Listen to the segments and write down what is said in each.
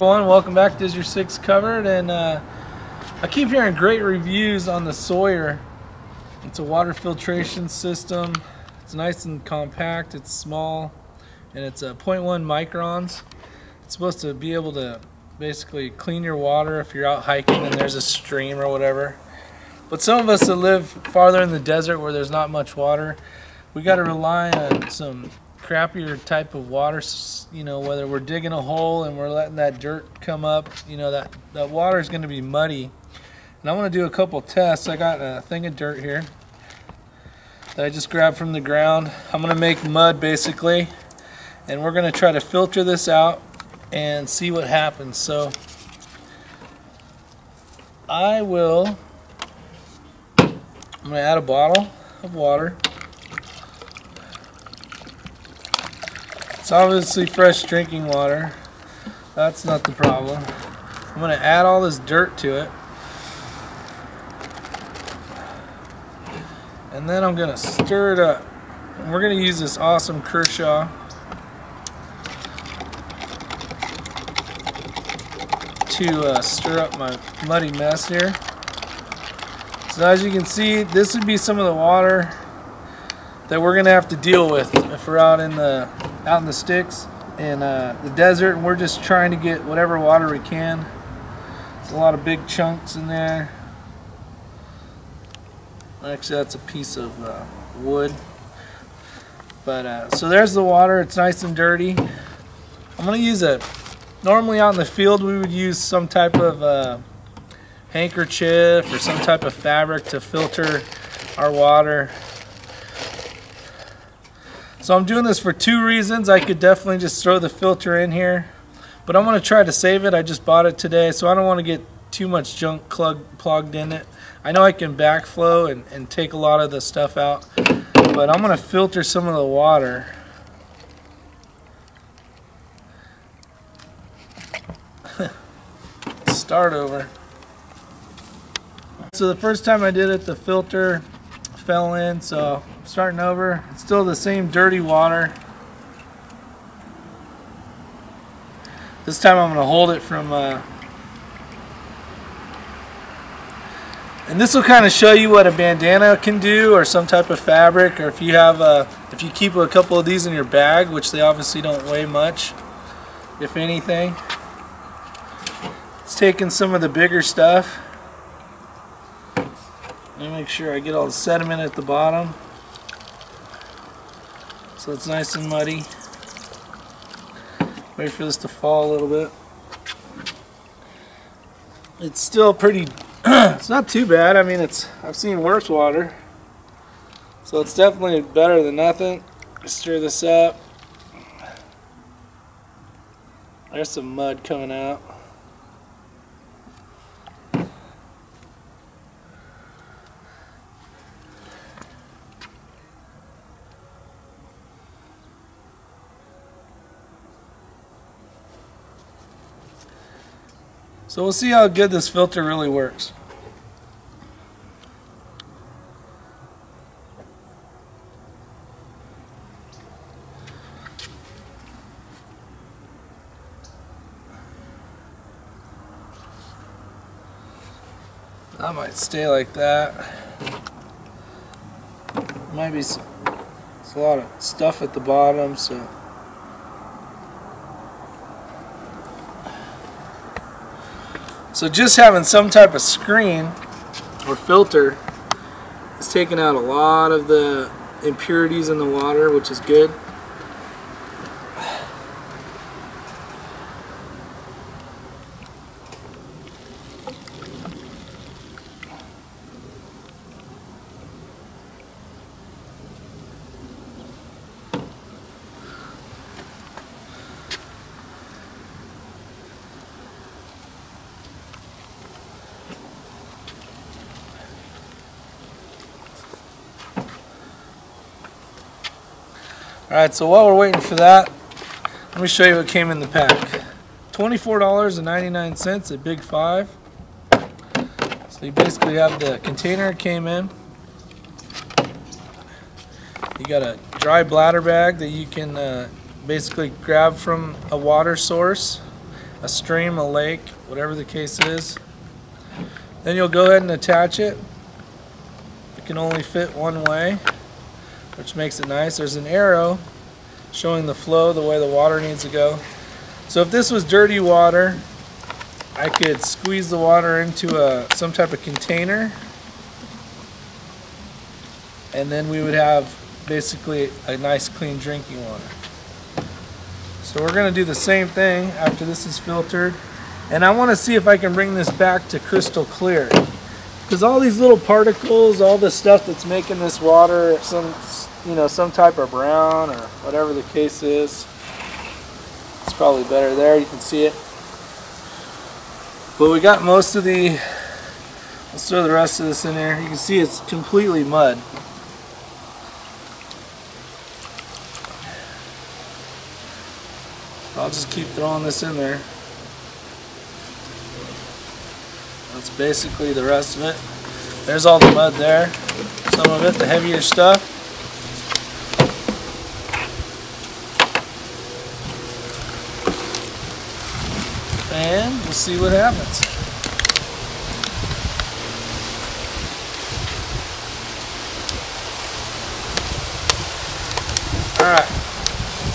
Everyone, welcome back to Is Your Six Covered, and I keep hearing great reviews on the Sawyer. It's a water filtration system. It's nice and compact, it's small, and it's 0.1 microns. It's supposed to be able to basically clean your water if you're out hiking and there's a stream or whatever. But some of us that live farther in the desert where there's not much water, we got to rely on some crappier type of water, you know, whether we're digging a hole and we're letting that dirt come up, you know, that water is going to be muddy. And I want to do a couple tests. I got a thing of dirt here that I just grabbed from the ground. I'm going to make mud basically, and we're going to try to filter this out and see what happens. So I'm going to add a bottle of water. It's obviously fresh drinking water. That's not the problem. I'm going to add all this dirt to it. And then I'm going to stir it up. And we're going to use this awesome Kershaw to stir up my muddy mess here. So as you can see, this would be some of the water that we're going to have to deal with if we're out in the sticks in the desert, and we're just trying to get whatever water we can. There's a lot of big chunks in there. Actually, that's a piece of wood. But so there's the water. It's nice and dirty. I'm going to use normally out in the field we would use some type of handkerchief or some type of fabric to filter our water. So I'm doing this for two reasons. I could definitely just throw the filter in here, but I'm going to try to save it. I just bought it today, so I don't want to get too much junk plugged in it. I know I can backflow and take a lot of the stuff out, but I'm going to filter some of the water. Start over. So the first time I did it, the filter fell in, so I'm starting over. It's still the same dirty water. This time I'm going to hold it from and this will kind of show you what a bandana can do, or some type of fabric, or if you have if you keep a couple of these in your bag, which they obviously don't weigh much, if anything. It's taking some of the bigger stuff. Let me make sure I get all the sediment at the bottom, so it's nice and muddy. Wait for this to fall a little bit. It's still pretty it's not too bad. I mean, I've seen worse water, so it's definitely better than nothing. Stir this up. There's some mud coming out. So we'll see how good this filter really works. That might stay like that. Might be some, there's a lot of stuff at the bottom, so. So just having some type of screen or filter is taking out a lot of the impurities in the water, which is good. Alright, so while we're waiting for that, let me show you what came in the pack. $24.99 at Big 5. So you basically have the container it came in. You got a dry bladder bag that you can basically grab from a water source a stream, a lake, whatever the case is. Then you'll go ahead and attach it. It can only fit one way, which makes it nice. There's an arrow showing the flow, the way the water needs to go. So if this was dirty water, I could squeeze the water into some type of container, and then we would have basically a nice clean drinking water. So we're going to do the same thing after this is filtered, and I want to see if I can bring this back to crystal clear, because all these little particles, all the stuff that's making this water some type of brown or whatever the case is, it's probably better there, you can see it. But we got most of let's throw the rest of this in there. You can see it's completely mud. I'll just keep throwing this in there. That's basically the rest of it. There's all the mud there. Some of it, the heavier stuff. And we'll see what happens. Alright,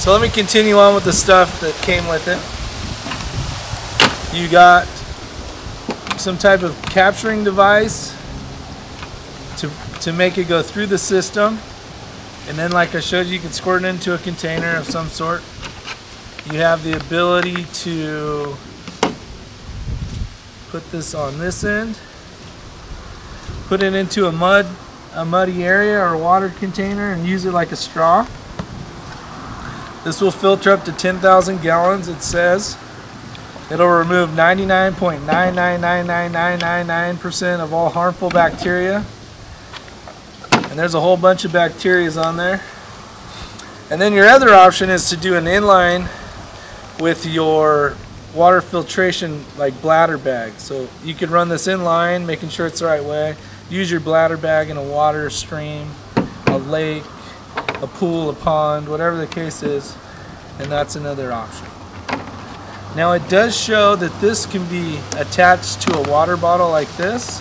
so let me continue on with the stuff that came with it. You got some type of capturing device to make it go through the system, and then like I showed you, you can squirt it into a container of some sort. You have the ability to put this on this end, put it into a muddy area or a water container, and use it like a straw. This will filter up to 10,000 gallons, it says. It'll remove 99.9999999% of all harmful bacteria. And there's a whole bunch of bacteria on there. And then your other option is to do an inline with your water filtration, like bladder bag. So you could run this inline, making sure it's the right way. Use your bladder bag in a water stream, a lake, a pool, a pond, whatever the case is, and that's another option. Now it does show that this can be attached to a water bottle like this,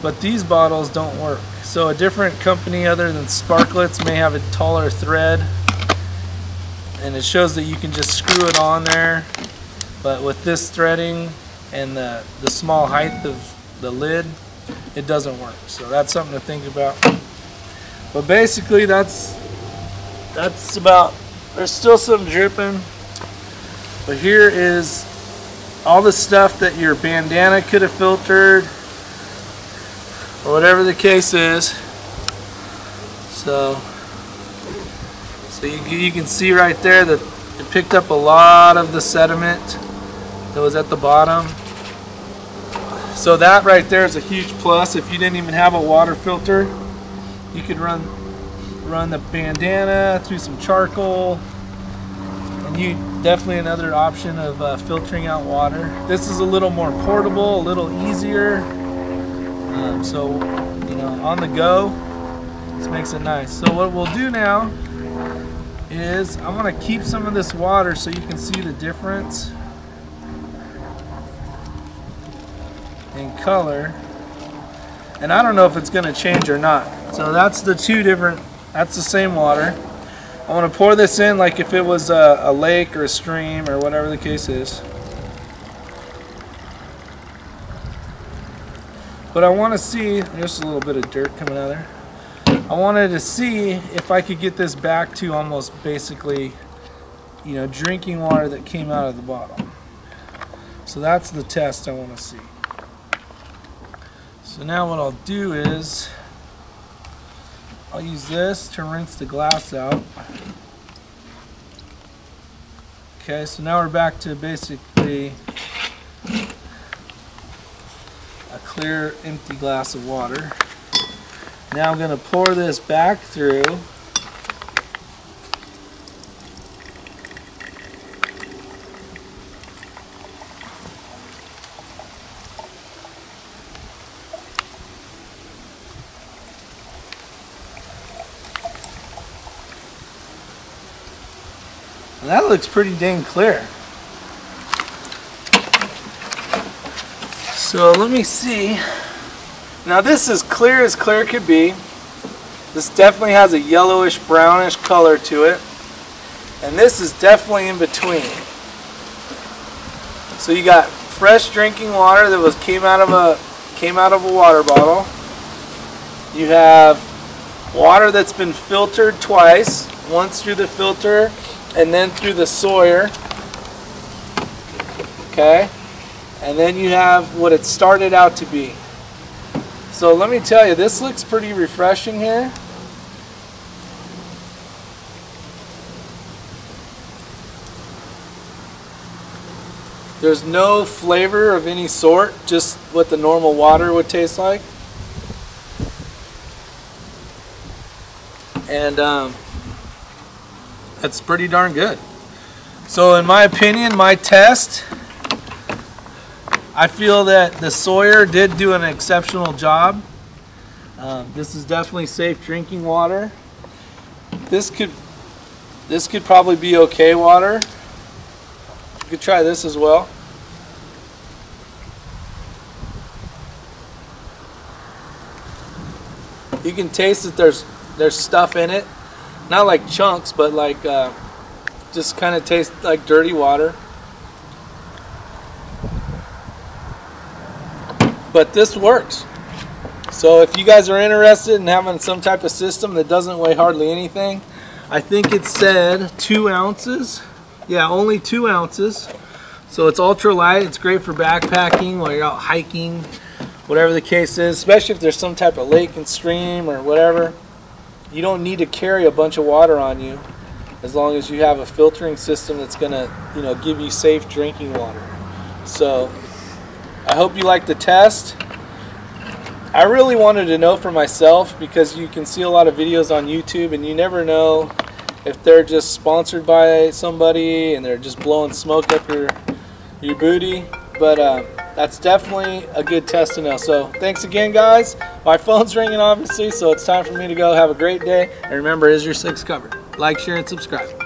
but these bottles don't work. So a different company other than Sparklets may have a taller thread, and it shows that you can just screw it on there, but with this threading and the small height of the lid, it doesn't work. So that's something to think about. But basically that's about, there's still some dripping, but here is all the stuff that your bandana could have filtered or whatever the case is. So you can see right there that it picked up a lot of the sediment that was at the bottom. So that right there is a huge plus. If you didn't even have a water filter, you could run the bandana through some charcoal, and you definitely another option of filtering out water. This is a little more portable, a little easier. So on the go, this makes it nice. So what we'll do now is I'm going to keep some of this water so you can see the difference in color, and I don't know if it's going to change or not. So that's the that's the same water. I want to pour this in like if it was a lake or a stream or whatever the case is. But I want to see, there's a little bit of dirt coming out of there. I wanted to see if I could get this back to almost basically, drinking water that came out of the bottle. So that's the test I want to see. So now what I'll do is I'll use this to rinse the glass out. Okay, so now we're back to basically a clear, empty glass of water. Now I'm going to pour this back through. And that looks pretty dang clear. So let me see. Now this is clear as clear could be. This definitely has a yellowish brownish color to it. And this is definitely in between. So you got fresh drinking water that came out of a water bottle. You have water that's been filtered twice, once through the filter and then through the Sawyer. Okay? And then you have what it started out to be. So let me tell you, this looks pretty refreshing here. There's no flavor of any sort, just what the normal water would taste like. And that's pretty darn good. So in my opinion, my test, I feel that the Sawyer did do an exceptional job. This is definitely safe drinking water. This could probably be okay water. You could try this as well. You can taste that there's stuff in it, not like chunks, but like just kind of tastes like dirty water. But this works. So if you guys are interested in having some type of system that doesn't weigh hardly anything, I think it said 2 ounces. Yeah, only 2 ounces. So it's ultra light. It's great for backpacking while you're out hiking, whatever the case is, especially if there's some type of lake and stream or whatever. You don't need to carry a bunch of water on you as long as you have a filtering system that's gonna, give you safe drinking water. So I hope you liked the test. I really wanted to know for myself, because you can see a lot of videos on YouTube and you never know if they're just sponsored by somebody and they're just blowing smoke up your booty. But that's definitely a good test to know. So thanks again, guys. My phone's ringing, obviously, so it's time for me to go. Have a great day. And remember, is your 6 covered? Like, share, and subscribe.